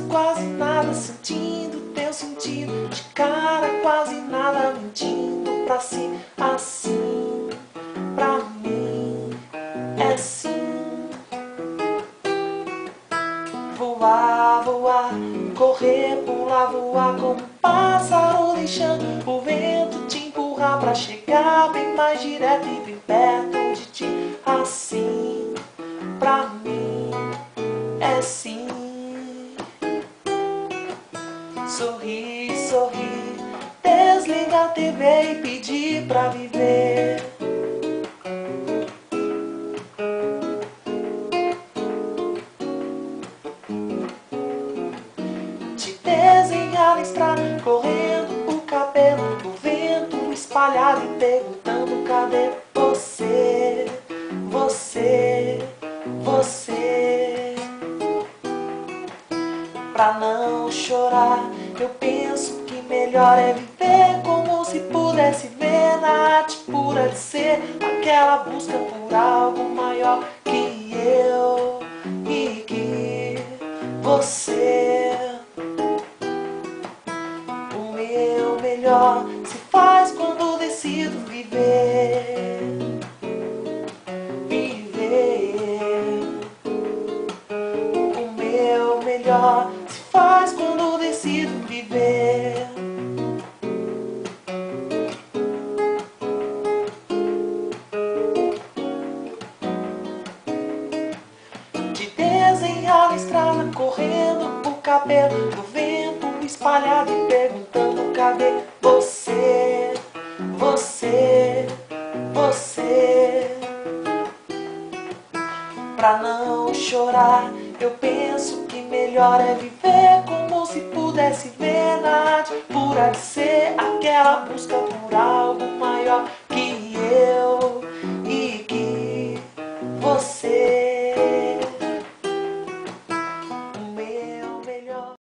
quase nada, sentindo teu sentido. De cara quase nada, mentindo pra si. Assim, pra mim, é sim. Voar, voar, correr, pular, voar como um pássaro deixando o vento te empurrar pra chegar bem mais direto e bem perto de ti. Assim, pra mim, é sim. Sorrir, sorrir, desligar a TV e pedir pra viver. Te desenhar na estrada, correndo o cabelo do vento espalhado e perguntando cadê você, você, você. Pra não chorar, eu penso que melhor é viver como se pudesse ver na arte pura de ser aquela busca por algo maior que eu e que você. O meu melhor se faz quando decido viver, viver. O meu melhor se faz quando decido viver. De desenhar na estrada, correndo o cabelo do vento espalhado e perguntando cadê você, você, você. Pra não chorar, eu penso que melhor é viver como se pudesse ver na arte pura de ser aquela busca por algo maior